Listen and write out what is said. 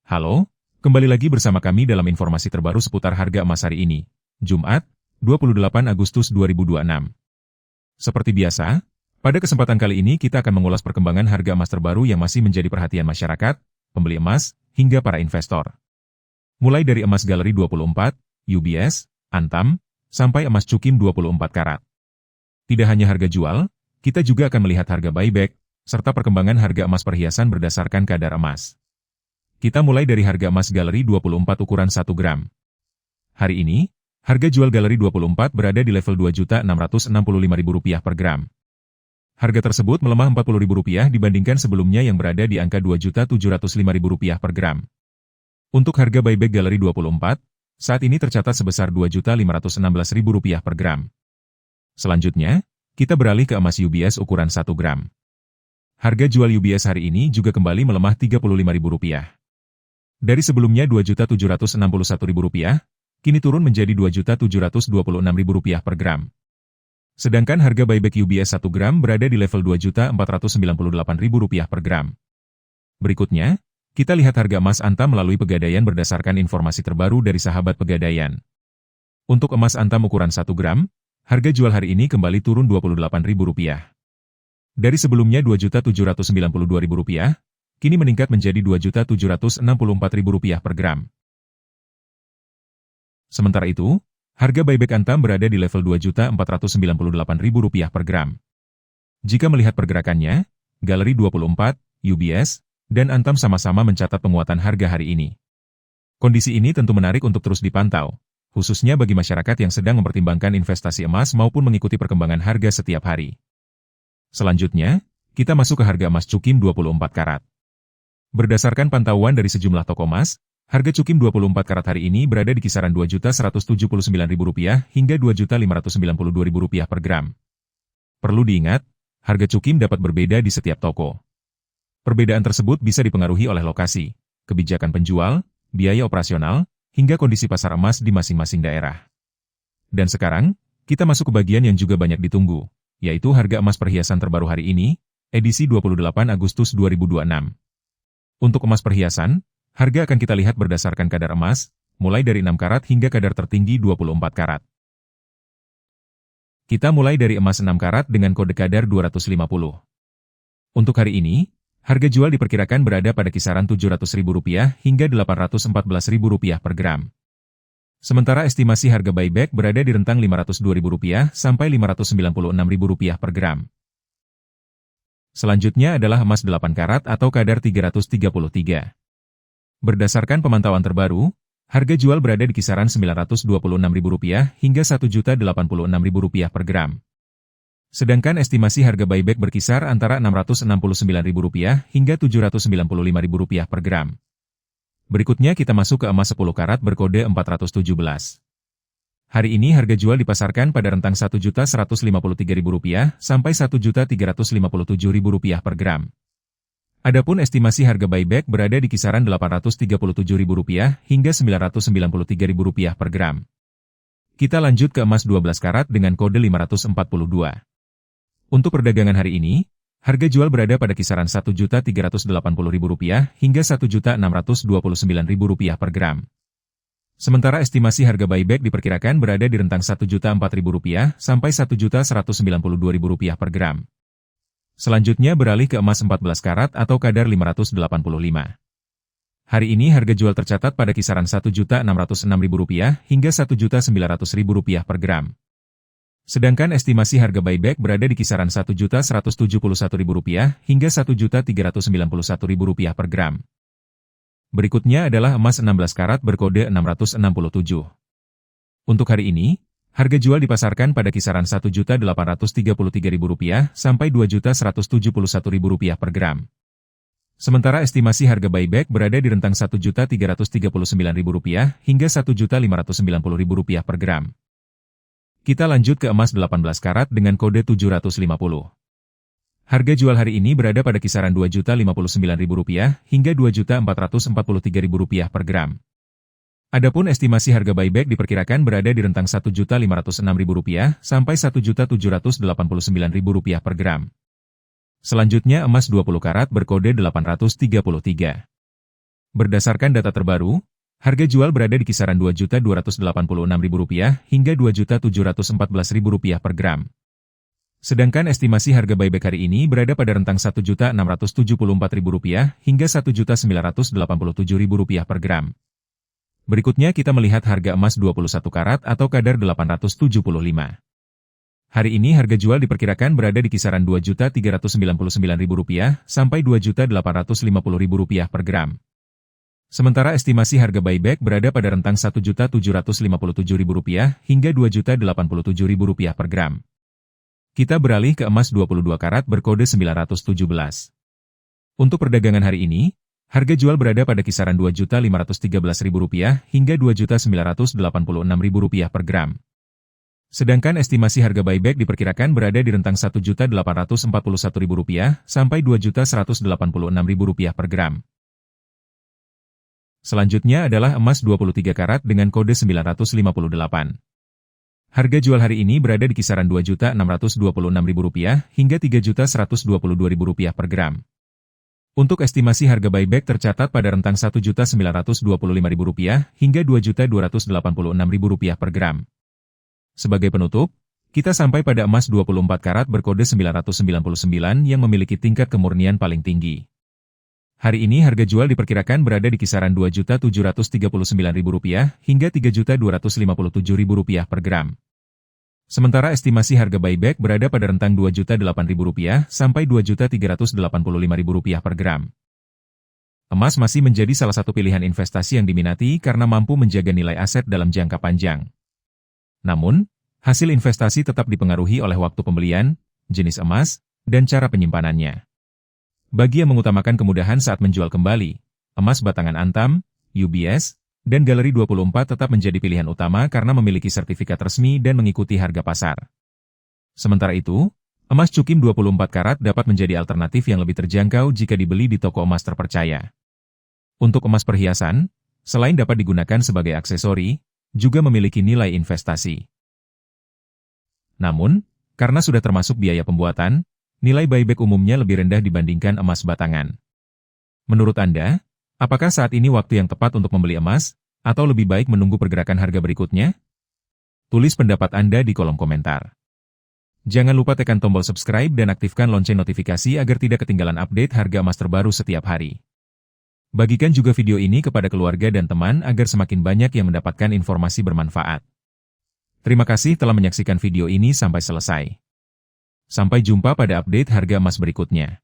Halo, kembali lagi bersama kami dalam informasi terbaru seputar harga emas hari ini, Jumat, 28 Agustus 2026. Seperti biasa, pada kesempatan kali ini kita akan mengulas perkembangan harga emas terbaru yang masih menjadi perhatian masyarakat, pembeli emas, hingga para investor. Mulai dari emas galeri 24, UBS, Antam, sampai emas cukim 24 karat. Tidak hanya harga jual, kita juga akan melihat harga buyback, serta perkembangan harga emas perhiasan berdasarkan kadar emas. Kita mulai dari harga emas galeri 24 ukuran 1 gram. Hari ini, harga jual galeri 24 berada di level Rp2.665.000 per gram. Harga tersebut melemah Rp40.000 dibandingkan sebelumnya yang berada di angka Rp2.705.000 per gram. Untuk harga buyback galeri 24, saat ini tercatat sebesar Rp2.516.000 per gram. Selanjutnya, kita beralih ke emas UBS ukuran 1 gram. Harga jual UBS hari ini juga kembali melemah Rp35.000. Dari sebelumnya Rp2.761.000, kini turun menjadi Rp2.726.000 per gram. Sedangkan harga buyback UBS 1 gram berada di level Rp2.498.000 per gram. Berikutnya, kita lihat harga emas Antam melalui Pegadaian berdasarkan informasi terbaru dari sahabat Pegadaian. Untuk emas Antam ukuran 1 gram, harga jual hari ini kembali turun Rp28.000. Dari sebelumnya Rp2.792.000, kini meningkat menjadi Rp2.764.000 per gram. Sementara itu, harga buyback Antam berada di level Rp2.498.000 per gram. Jika melihat pergerakannya, Galeri 24, UBS, dan Antam sama-sama mencatat penguatan harga hari ini. Kondisi ini tentu menarik untuk terus dipantau, khususnya bagi masyarakat yang sedang mempertimbangkan investasi emas maupun mengikuti perkembangan harga setiap hari. Selanjutnya, kita masuk ke harga emas cukim 24 karat. Berdasarkan pantauan dari sejumlah toko emas, harga cukim 24 karat hari ini berada di kisaran Rp2.179.000 hingga Rp2.592.000 per gram. Perlu diingat, harga cukim dapat berbeda di setiap toko. Perbedaan tersebut bisa dipengaruhi oleh lokasi, kebijakan penjual, biaya operasional, hingga kondisi pasar emas di masing-masing daerah. Dan sekarang, kita masuk ke bagian yang juga banyak ditunggu, yaitu harga emas perhiasan terbaru hari ini, edisi 28 Agustus 2026. Untuk emas perhiasan, harga akan kita lihat berdasarkan kadar emas, mulai dari 6 karat hingga kadar tertinggi 24 karat. Kita mulai dari emas 6 karat dengan kode kadar 250. Untuk hari ini, harga jual diperkirakan berada pada kisaran Rp700.000 hingga Rp814.000 per gram. Sementara estimasi harga buyback berada di rentang Rp502.000 sampai Rp596.000 per gram. Selanjutnya adalah emas 8 karat atau kadar 333. Berdasarkan pemantauan terbaru, harga jual berada di kisaran Rp926.000 hingga Rp1.086.000 per gram. Sedangkan estimasi harga buyback berkisar antara Rp669.000 hingga Rp795.000 per gram. Berikutnya kita masuk ke emas 10 karat berkode 417. Hari ini harga jual dipasarkan pada rentang Rp1.153.000 sampai Rp1.357.000 per gram. Adapun estimasi harga buyback berada di kisaran Rp837.000 hingga Rp993.000 per gram. Kita lanjut ke emas 12 karat dengan kode 542. Untuk perdagangan hari ini, harga jual berada pada kisaran Rp1.380.000 hingga Rp1.629.000 per gram. Sementara estimasi harga buyback diperkirakan berada di rentang Rp1.004.000 sampai Rp1.192.000 per gram. Selanjutnya beralih ke emas 14 karat atau kadar 585. Hari ini harga jual tercatat pada kisaran Rp1.606.000 hingga Rp1.900.000 per gram. Sedangkan estimasi harga buyback berada di kisaran Rp1.171.000 hingga Rp1.391.000 per gram. Berikutnya adalah emas 16 karat berkode 667. Untuk hari ini, harga jual dipasarkan pada kisaran Rp1.833.000 sampai Rp2.171.000 per gram. Sementara estimasi harga buyback berada di rentang Rp1.339.000 hingga Rp1.590.000 per gram. Kita lanjut ke emas 18 karat dengan kode 750. Harga jual hari ini berada pada kisaran Rp2.059.000 hingga Rp2.443.000 per gram. Adapun estimasi harga buyback diperkirakan berada di rentang Rp1.506.000 sampai Rp1.789.000 per gram. Selanjutnya emas 20 karat berkode 833. Berdasarkan data terbaru, harga jual berada di kisaran Rp2.286.000 hingga Rp2.714.000 per gram. Sedangkan estimasi harga buyback hari ini berada pada rentang Rp1.674.000 hingga Rp1.987.000 per gram. Berikutnya kita melihat harga emas 21 karat atau kadar 875. Hari ini harga jual diperkirakan berada di kisaran Rp2.399.000 sampai Rp2.850.000 per gram. Sementara estimasi harga buyback berada pada rentang Rp1.757.000 hingga Rp2.087.000 per gram. Kita beralih ke emas 22 karat berkode 917. Untuk perdagangan hari ini, harga jual berada pada kisaran Rp2.513.000 hingga Rp2.986.000 per gram. Sedangkan estimasi harga buyback diperkirakan berada di rentang Rp1.841.000 sampai Rp2.186.000 per gram. Selanjutnya adalah emas 23 karat dengan kode 958. Harga jual hari ini berada di kisaran Rp2.626.000 hingga Rp3.122.000 per gram. Untuk estimasi harga buyback tercatat pada rentang Rp1.925.000 hingga Rp2.286.000 per gram. Sebagai penutup, kita sampai pada emas 24 karat berkode 999 yang memiliki tingkat kemurnian paling tinggi. Hari ini harga jual diperkirakan berada di kisaran Rp2.739.000 hingga Rp3.257.000 per gram. Sementara estimasi harga buyback berada pada rentang Rp2.008.000 sampai Rp2.385.000 per gram. Emas masih menjadi salah satu pilihan investasi yang diminati karena mampu menjaga nilai aset dalam jangka panjang. Namun, hasil investasi tetap dipengaruhi oleh waktu pembelian, jenis emas, dan cara penyimpanannya. Bagi yang mengutamakan kemudahan saat menjual kembali, emas batangan Antam, UBS, dan Galeri 24 tetap menjadi pilihan utama karena memiliki sertifikat resmi dan mengikuti harga pasar. Sementara itu, emas Cukim 24 karat dapat menjadi alternatif yang lebih terjangkau jika dibeli di toko emas terpercaya. Untuk emas perhiasan, selain dapat digunakan sebagai aksesori, juga memiliki nilai investasi. Namun, karena sudah termasuk biaya pembuatan, nilai buyback umumnya lebih rendah dibandingkan emas batangan. Menurut Anda, apakah saat ini waktu yang tepat untuk membeli emas, atau lebih baik menunggu pergerakan harga berikutnya? Tulis pendapat Anda di kolom komentar. Jangan lupa tekan tombol subscribe dan aktifkan lonceng notifikasi agar tidak ketinggalan update harga emas terbaru setiap hari. Bagikan juga video ini kepada keluarga dan teman agar semakin banyak yang mendapatkan informasi bermanfaat. Terima kasih telah menyaksikan video ini sampai selesai. Sampai jumpa pada update harga emas berikutnya.